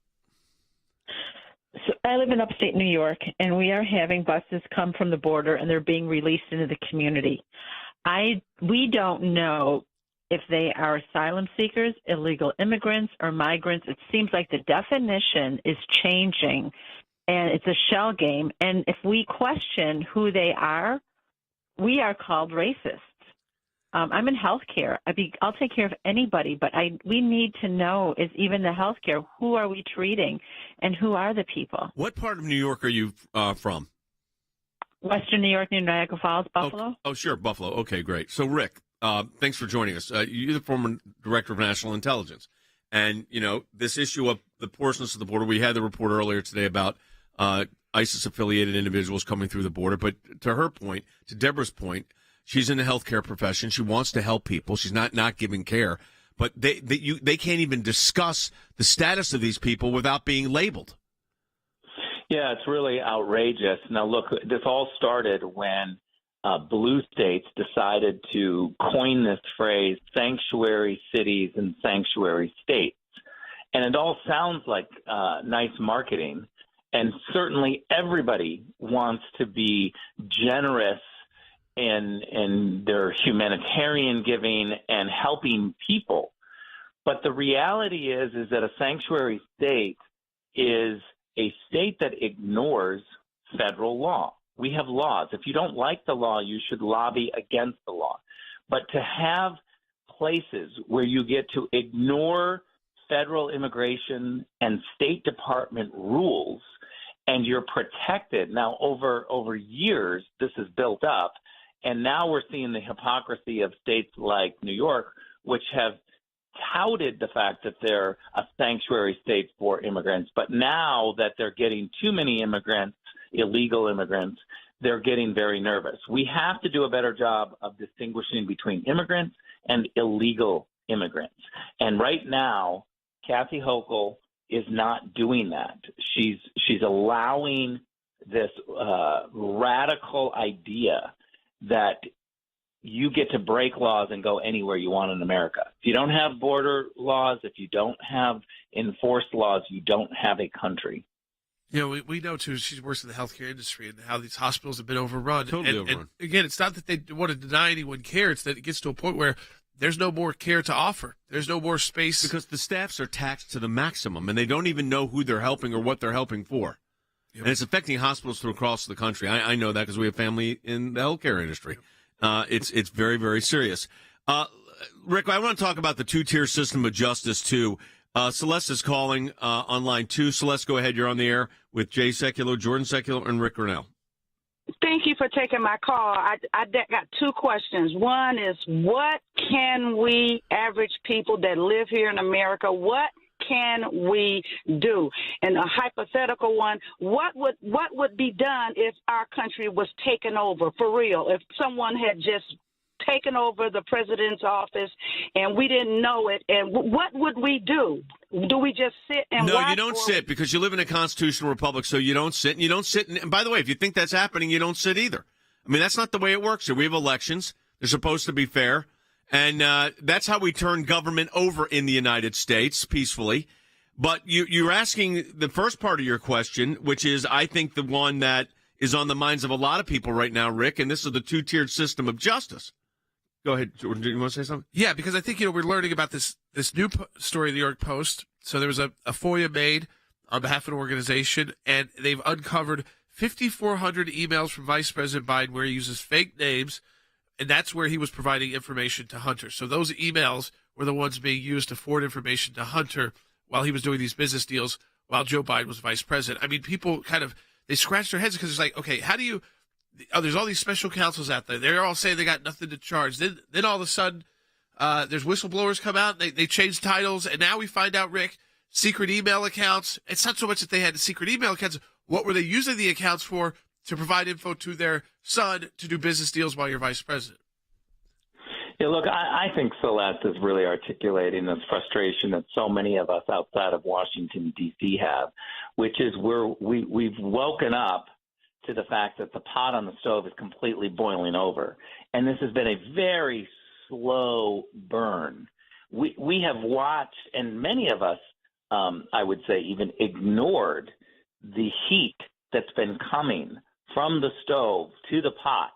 So I live in upstate New York, and we are having buses come from the border, and they're being released into the community. We don't know if they are asylum seekers, illegal immigrants, or migrants. It seems like the definition is changing, and it's a shell game. And if we question who they are, we are called racists. I'm in healthcare. I'll take care of anybody, but we need to know, is even the healthcare, who are we treating, and who are the people? What part of New York are you from? Western New York, near Niagara Falls, Buffalo. Oh, sure, Buffalo. Okay, great. So, Rick, thanks for joining us. You're the former director of national intelligence. And, this issue of the porousness of the border, we had the report earlier today about ISIS-affiliated individuals coming through the border. But to her point, to Deborah's point, she's in the healthcare profession. She wants to help people. She's not giving care. But they can't even discuss the status of these people without being labeled. Yeah, it's really outrageous. Now, look, this all started when blue states decided to coin this phrase, sanctuary cities and sanctuary states. And it all sounds like nice marketing. And certainly everybody wants to be generous in their humanitarian giving and helping people. But the reality is that a sanctuary state is a state that ignores federal law. We have laws. If you don't like the law, you should lobby against the law. But to have places where you get to ignore federal immigration and State Department rules, and you're protected. Now, over years, this is built up, and now we're seeing the hypocrisy of states like New York, which have touted the fact that they're a sanctuary state for immigrants. But now that they're getting too many immigrants, illegal immigrants, they're getting very nervous. We have to do a better job of distinguishing between immigrants and illegal immigrants. And right now, Kathy Hochul is not doing that. She's allowing this radical idea that you get to break laws and go anywhere you want in America. If you don't have border laws, if you don't have enforced laws, you don't have a country. We know, too, she works in the healthcare industry and how these hospitals have been overrun. Totally overrun. And again, it's not that they want to deny anyone care. It's that it gets to a point where there's no more care to offer. There's no more space. Because the staffs are taxed to the maximum, and they don't even know who they're helping or what they're helping for. Yep. And it's affecting hospitals across the country. I know that because we have family in the healthcare industry. It's very, very serious. Rick, I want to talk about the two-tier system of justice, too. Celeste is calling on line 2. Celeste, go ahead. You're on the air with Jay Sekulow, Jordan Sekulow, and Rick Grinnell. Thank you for taking my call. I got 2 questions. One is, what can we average people that live here in America, what can we do? And a hypothetical one, what would be done if our country was taken over, for real? If someone had just taken over the president's office and we didn't know it, and what would we do? Do we just sit and watch? No, you don't sit, because you live in a constitutional republic, so you don't sit. And you don't sit. And by the way, if you think that's happening, you don't sit either. I mean, that's not the way it works here. We have elections. They're supposed to be fair. And that's how we turn government over in the United States, peacefully. But you're asking the first part of your question, which is, I think, the one that is on the minds of a lot of people right now, Rick, and this is the two-tiered system of justice. Go ahead, Jordan. Do you want to say something? Yeah, because I think, we're learning about this new story in the New York Post. So there was a FOIA made on behalf of an organization, and they've uncovered 5,400 emails from Vice President Biden where he uses fake names, and that's where he was providing information to Hunter. So those emails were the ones being used to forward information to Hunter while he was doing these business deals while Joe Biden was vice president. I mean, people they scratch their heads because it's like, okay, how do you... there's all these special counsels out there. They're all saying they got nothing to charge. Then all of a sudden, there's whistleblowers come out. They change titles, and now we find out, Rick, secret email accounts. It's not so much that they had secret email accounts. What were they using the accounts for? To provide info to their son to do business deals while you're vice president. Yeah, look, I think Celeste is really articulating this frustration that so many of us outside of Washington, D.C. have, which is we've woken up to the fact that the pot on the stove is completely boiling over. And this has been a very slow burn. We have watched, and many of us, I would say, even ignored the heat that's been coming from the stove to the pot.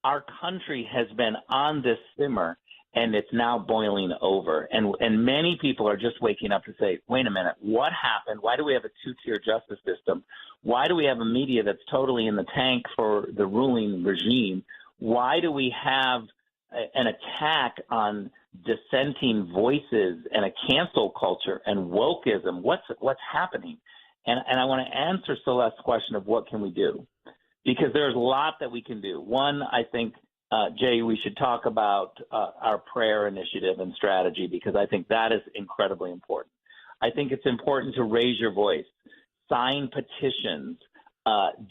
Our country has been on this simmer, and it's now boiling over. And many people are just waking up to say, wait a minute, what happened? Why do we have a two-tier justice system? Why do we have a media that's totally in the tank for the ruling regime? Why do we have an attack on dissenting voices and a cancel culture and wokeism? What's happening? And I want to answer Celeste's question of what can we do? Because there's a lot that we can do. One, I think, Jay, we should talk about our prayer initiative and strategy, because I think that is incredibly important. I think it's important to raise your voice, sign petitions,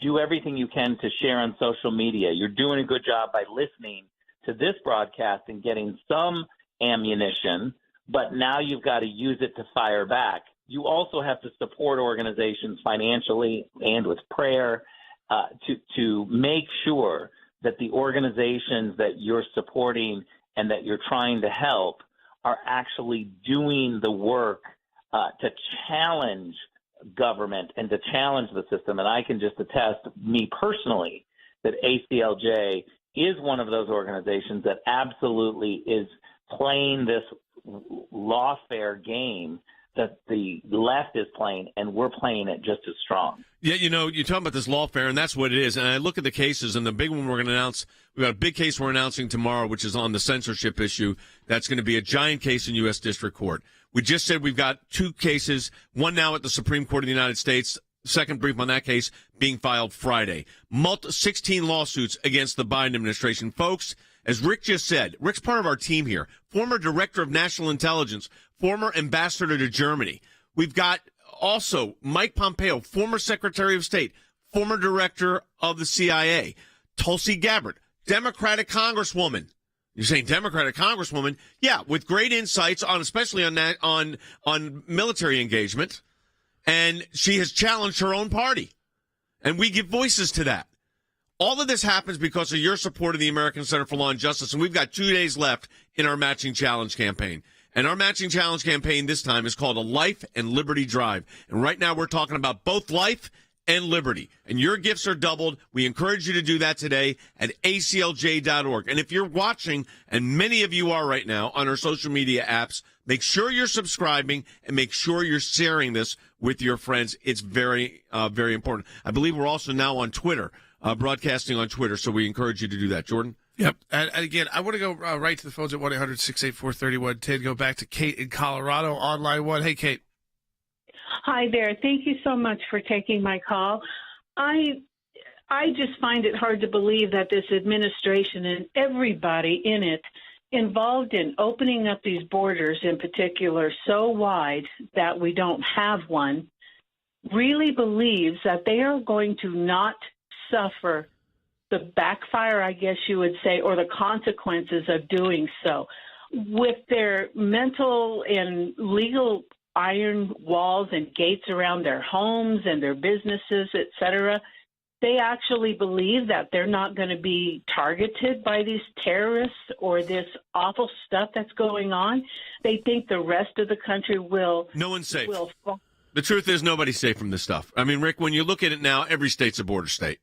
do everything you can to share on social media. You're doing a good job by listening to this broadcast and getting some ammunition, but now you've got to use it to fire back. You also have to support organizations financially and with prayer to make sure that the organizations that you're supporting and that you're trying to help are actually doing the work to challenge government and to challenge the system. And I can just attest, me personally, that ACLJ is one of those organizations that absolutely is playing this lawfare game that the left is playing, and we're playing it just as strong. Yeah, you're talking about this lawfare, and that's what it is. And I look at the cases, and the big one we're going to announce, we've got a big case we're announcing tomorrow, which is on the censorship issue. That's going to be a giant case in U.S. District Court. We just said we've got 2 cases, one now at the Supreme Court of the United States, second brief on that case being filed Friday. 16 lawsuits against the Biden administration. Folks, as Rick just said, Rick's part of our team here, former director of national intelligence, former ambassador to Germany. We've got also Mike Pompeo, former Secretary of State, former director of the CIA, Tulsi Gabbard, Democratic Congresswoman. You're saying Democratic Congresswoman? Yeah, with great insights on, especially on that, on military engagement. And she has challenged her own party. And we give voices to that. All of this happens because of your support of the American Center for Law and Justice. And we've got 2 days left in our Matching Challenge campaign. And our Matching Challenge campaign this time is called a Life and Liberty Drive. And right now we're talking about both life and liberty. And your gifts are doubled. We encourage you to do that today at aclj.org. And if you're watching, and many of you are right now on our social media apps, make sure you're subscribing and make sure you're sharing this with your friends. It's very, very important. I believe we're also now on Twitter, broadcasting on Twitter, so we encourage you to do that. Jordan? Yep. And again, I want to go right to the phones at 1-800-684-3110. Go back to Kate in Colorado on line 1. Hey, Kate. Hi there. Thank you so much for taking my call. I just find it hard to believe that this administration and everybody in it involved in opening up these borders in particular so wide that we don't have one really believes that they are going to not suffer the backfire, I guess you would say, or the consequences of doing so. With their mental and legal iron walls and gates around their homes and their businesses, et cetera, they actually believe that they're not going to be targeted by these terrorists or this awful stuff that's going on. They think the rest of the country will. No one's safe. The truth is nobody's safe from this stuff. I mean, Rick, when you look at it now, every state's a border state.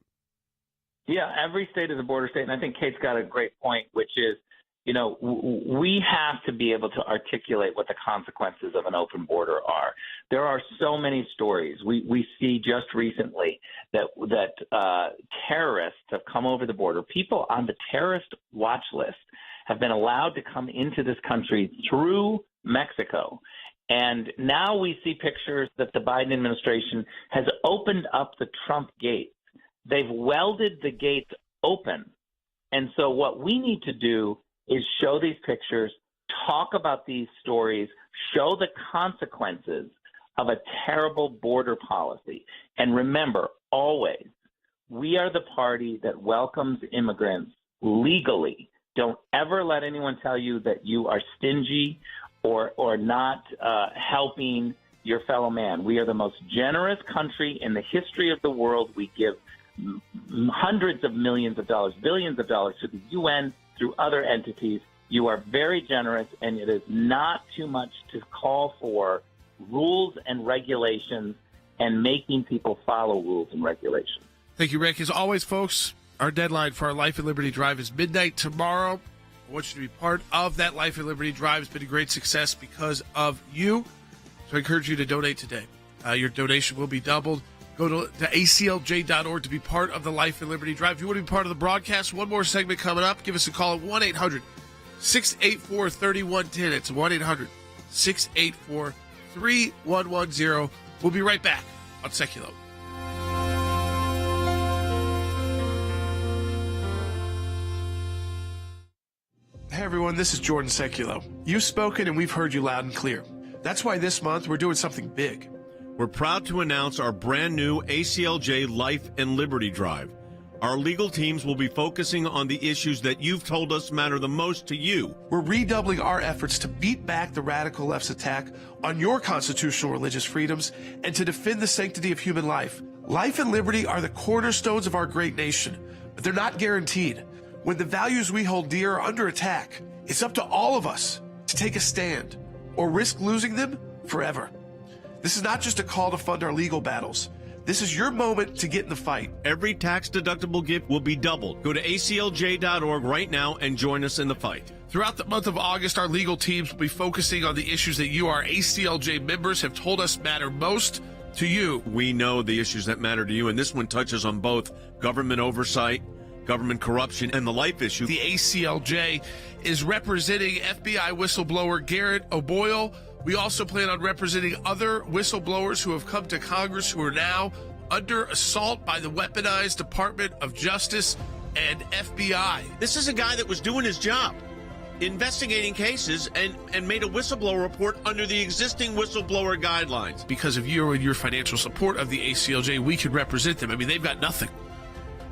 Yeah, every state is a border state. And I think Kate's got a great point, which is, you know, we have to be able to articulate what the consequences of an open border are. There are so many stories. We see just recently that terrorists have come over the border. People on the terrorist watch list have been allowed to come into this country through Mexico. And now we see pictures that the Biden administration has opened up the Trump gate. They've welded the gates open. And so what we need to do is show these pictures, talk about these stories, show the consequences of a terrible border policy. And remember, always, we are the party that welcomes immigrants legally. Don't ever let anyone tell you that you are stingy or not helping your fellow man. We are the most generous country in the history of the world. We give hundreds of millions of dollars, billions of dollars to the UN, through other entities. You are very generous, and it is not too much to call for rules and regulations and making people follow rules and regulations. Thank you, Rick. As always, folks, our deadline for our Life and Liberty Drive is midnight tomorrow. I want you to be part of that Life and Liberty Drive. It's been a great success because of you. So I encourage you to donate today. Your donation will be doubled. Go to aclj.org to be part of the Life and Liberty Drive. If you want to be part of the broadcast, one more segment coming up. Give us a call at 1-800-684-3110. It's 1-800-684-3110. We'll be right back on Sekulow. Hey, everyone, this is Jordan Sekulow. You've spoken and we've heard you loud and clear. That's why this month we're doing something big. We're proud to announce our brand new ACLJ Life and Liberty Drive. Our legal teams will be focusing on the issues that you've told us matter the most to you. We're redoubling our efforts to beat back the radical left's attack on your constitutional religious freedoms and to defend the sanctity of human life. Life and liberty are the cornerstones of our great nation, but they're not guaranteed. When the values we hold dear are under attack, it's up to all of us to take a stand or risk losing them forever. This is not just a call to fund our legal battles. This is your moment to get in the fight. Every tax-deductible gift will be doubled. Go to aclj.org right now and join us in the fight. Throughout the month of August, our legal teams will be focusing on the issues that you, our ACLJ members, have told us matter most to you. We know the issues that matter to you, and this one touches on both government oversight, government corruption, and the life issue. The ACLJ is representing FBI whistleblower Garrett O'Boyle. We also plan on representing other whistleblowers who have come to Congress who are now under assault by the weaponized Department of Justice and FBI. This is a guy that was doing his job, investigating cases, and made a whistleblower report under the existing whistleblower guidelines. Because of you and your financial support of the ACLJ, we can represent them. I mean, they've got nothing.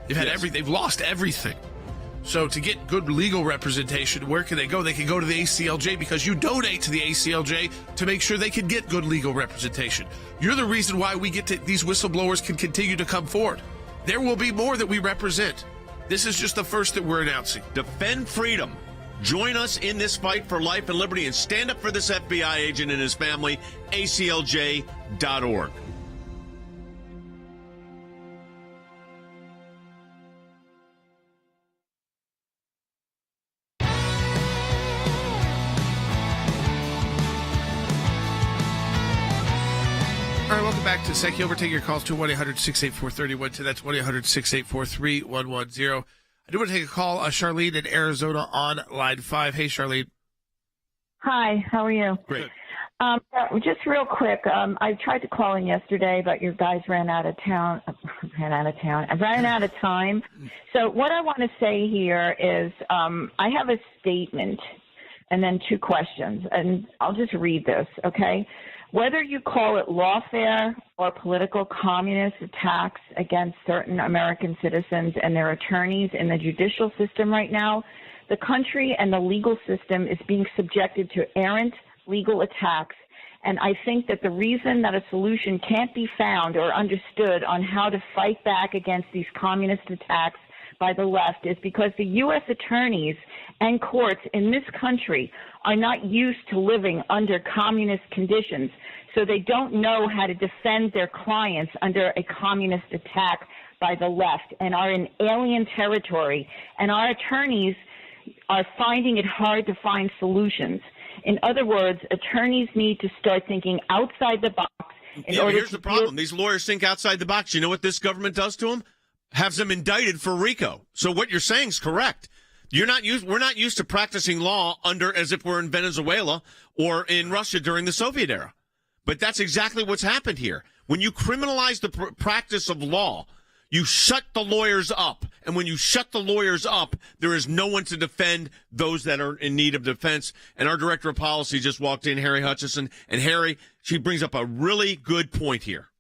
They've had everything. They've lost everything. So to get good legal representation, where can they go? They can go to the ACLJ because you donate to the ACLJ to make sure they can get good legal representation. You're the reason why we get to, these whistleblowers can continue to come forward. There will be more that we represent. This is just the first that we're announcing. Defend freedom. Join us in this fight for life and liberty and stand up for this FBI agent and his family. ACLJ.org. to Seki. We're taking your calls to 1-800-684-3110. That's 1-800-684-3110. I do want to take a call. Charlene in Arizona on line 5. Hey, Charlene. Hi, how are you? Great. Just real quick, I tried to call in yesterday, but your guys ran out of time. So what I want to say here is I have a statement and then 2 questions, and I'll just read this, okay? Whether you call it lawfare or political communist attacks against certain American citizens and their attorneys in the judicial system right now, the country and the legal system is being subjected to errant legal attacks. And I think that the reason that a solution can't be found or understood on how to fight back against these communist attacks by the left is because the U.S. attorneys and courts in this country are not used to living under communist conditions, so they don't know how to defend their clients under a communist attack by the left and are in alien territory. And our attorneys are finding it hard to find solutions. In other words, attorneys need to start thinking outside the box. Here's the problem. These lawyers think outside the box. You know what this government does to them? Has them indicted for RICO. So what you're saying is correct. We're not used to practicing law under as if we're in Venezuela or in Russia during the Soviet era. But that's exactly what's happened here. When you criminalize the practice of law, you shut the lawyers up. And when you shut the lawyers up, there is no one to defend those that are in need of defense. And our director of policy just walked in, Harry Hutchison. And Harry, she brings up a really good point here.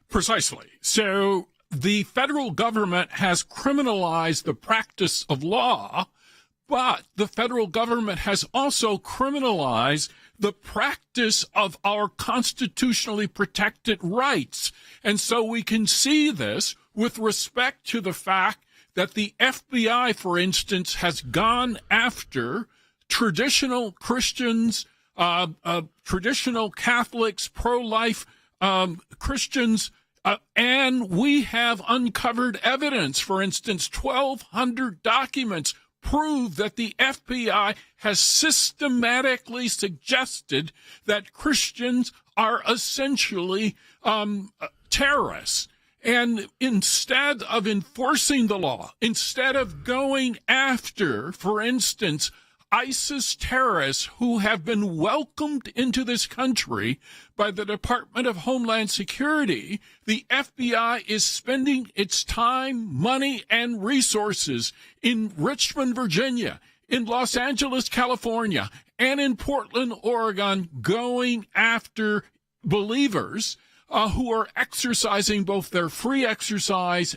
Precisely. So the federal government has criminalized the practice of law, but the federal government has also criminalized the practice of our constitutionally protected rights. And so we can see this with respect to the fact that the FBI, for instance, has gone after traditional Christians, traditional Catholics, pro-life Christians, and we have uncovered evidence. For instance, 1,200 documents prove that the FBI has systematically suggested that Christians are essentially terrorists. And instead of enforcing the law, instead of going after, for instance, ISIS terrorists who have been welcomed into this country by the Department of Homeland Security, the FBI is spending its time, money, and resources in Richmond, Virginia, in Los Angeles, California, and in Portland, Oregon, going after believers who are exercising both their free exercise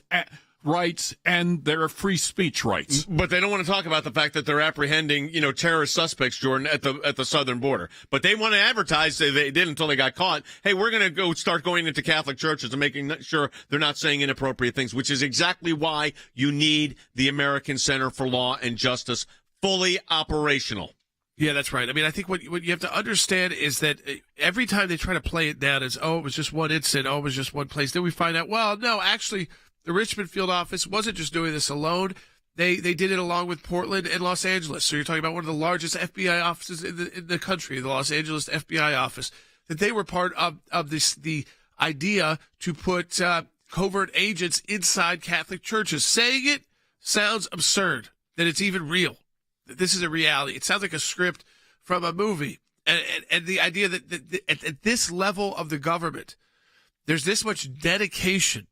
rights and their free speech rights. But they don't want to talk about the fact that they're apprehending, terrorist suspects, Jordan, at the southern border. But they want to advertise, they did until they got caught, hey, we're going to start going into Catholic churches and making sure they're not saying inappropriate things, which is exactly why you need the American Center for Law and Justice fully operational. Yeah, that's right. I mean, I think what you have to understand is that every time they try to play it down as, it was just one incident, it was just one place, then we find out, well, no, actually, the Richmond field office wasn't just doing this alone. They did it along with Portland and Los Angeles. So you're talking about one of the largest FBI offices in the country, the Los Angeles FBI office, that they were part of the idea to put covert agents inside Catholic churches. Saying it sounds absurd that it's even real. This is a reality. It sounds like a script from a movie. And the idea that at this level of the government, there's this much dedication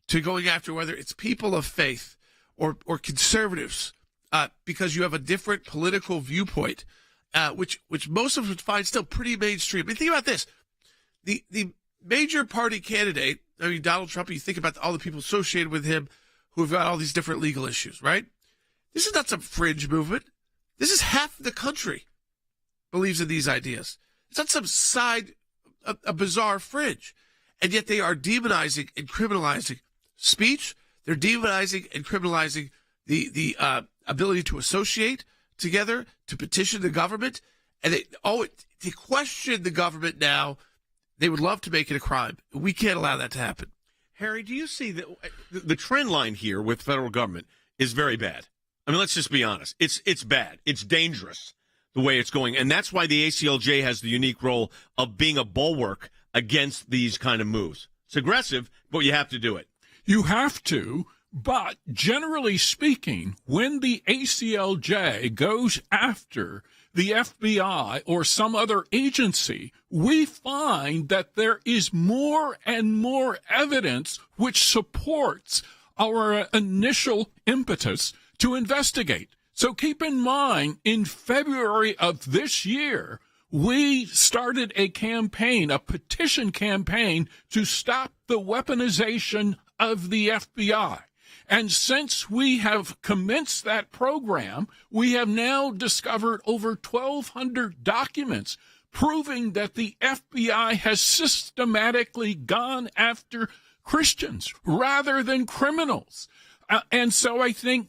to going after whether it's people of faith or conservatives, because you have a different political viewpoint, which most of us would find still pretty mainstream. I mean, think about this. The major party candidate, Donald Trump, you think about all the people associated with him who have got all these different legal issues, right? This is not some fringe movement. This is half the country believes in these ideas. It's not some side, a bizarre fringe. And yet they are demonizing and criminalizing speech. They're demonizing and criminalizing the ability to associate together, to petition the government. And they question the government now. They would love to make it a crime. We can't allow that to happen. Harry, do you see that the trend line here with federal government is very bad? I mean, let's just be honest. It's bad. It's dangerous the way it's going. And that's why the ACLJ has the unique role of being a bulwark against these kind of moves. It's aggressive, but you have to do it. You have to, but generally speaking, when the ACLJ goes after the FBI or some other agency, we find that there is more and more evidence which supports our initial impetus to investigate. So keep in mind, in February of this year, we started a campaign, a petition campaign, to stop the weaponization of the FBI. And since we have commenced that program, we have now discovered over 1,200 documents proving that the FBI has systematically gone after Christians rather than criminals. And so I think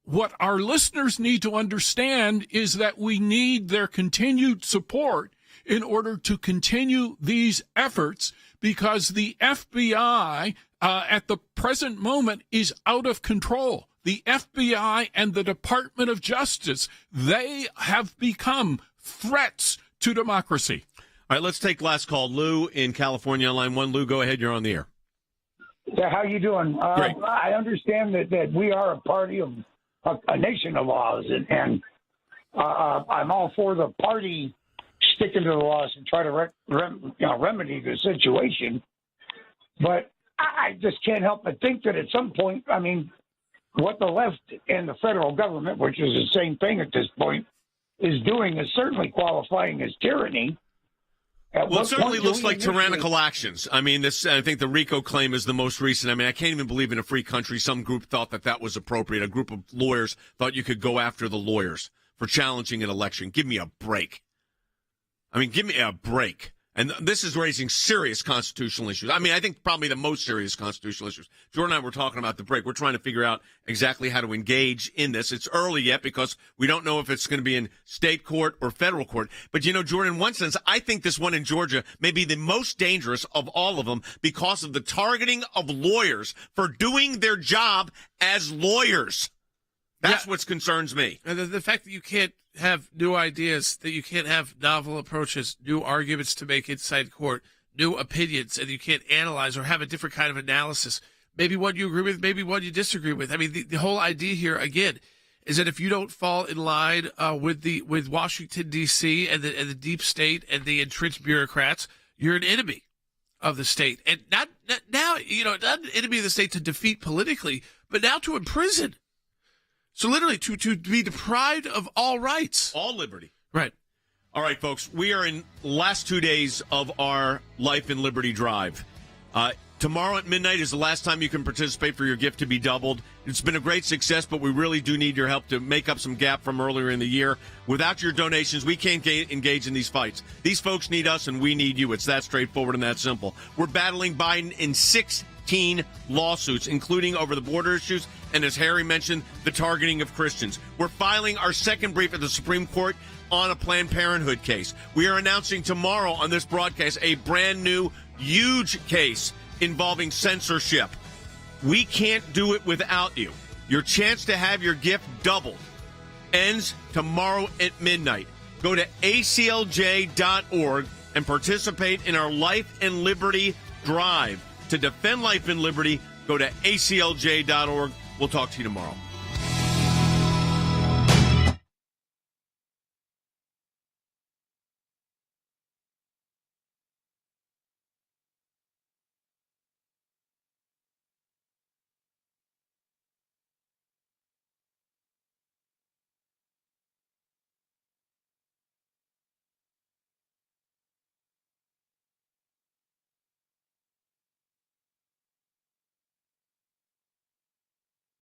what our listeners need to understand is that we need their continued support in order to continue these efforts, because the FBI at the present moment is out of control. The FBI and the Department of Justice, they have become threats to democracy. All right, let's take last call. Lou in California on line 1. Lou, go ahead. You're on the air. Yeah, how you doing? Great. I understand that we are a party of a nation of laws, and I'm all for the party sticking to the laws and try to remedy the situation. But I just can't help but think that at some point, I mean, what the left and the federal government, which is the same thing at this point, is doing is certainly qualifying as tyranny. Well, it certainly looks like tyrannical actions. I mean, I think the RICO claim is the most recent. I mean, I can't even believe in a free country some group thought that was appropriate. A group of lawyers thought you could go after the lawyers for challenging an election. Give me a break. I mean, give me a break. And this is raising serious constitutional issues. I mean, I think probably the most serious constitutional issues. Jordan and I were talking about the break. We're trying to figure out exactly how to engage in this. It's early yet because we don't know if it's going to be in state court or federal court. But, you know, Jordan, in one sense, I think this one in Georgia may be the most dangerous of all of them because of the targeting of lawyers for doing their job as lawyers. That's what concerns me. And the fact that you can't have new ideas, that you can't have novel approaches, new arguments to make inside court, new opinions, and you can't analyze or have a different kind of analysis. Maybe one you agree with, maybe one you disagree with. I mean, the whole idea here, again, is that if you don't fall in line with Washington, D.C. and the deep state and the entrenched bureaucrats, you're an enemy of the state. And not now, not an enemy of the state to defeat politically, but now to imprison. So literally to be deprived of all rights. All liberty. Right. All right, folks, we are in the last 2 days of our Life and Liberty Drive. Tomorrow at midnight is the last time you can participate for your gift to be doubled. It's been a great success, but we really do need your help to make up some gap from earlier in the year. Without your donations, we can't engage in these fights. These folks need us, and we need you. It's that straightforward and that simple. We're battling Biden in 16 lawsuits, including over the border issues, and as Harry mentioned, the targeting of Christians. We're filing our second brief at the Supreme Court on a Planned Parenthood case. We are announcing tomorrow on this broadcast a brand new, huge case involving censorship. We can't do it without you. Your chance to have your gift doubled ends tomorrow at midnight. Go to ACLJ.org and participate in our Life and Liberty Drive. To defend life and liberty, go to ACLJ.org. We'll talk to you tomorrow.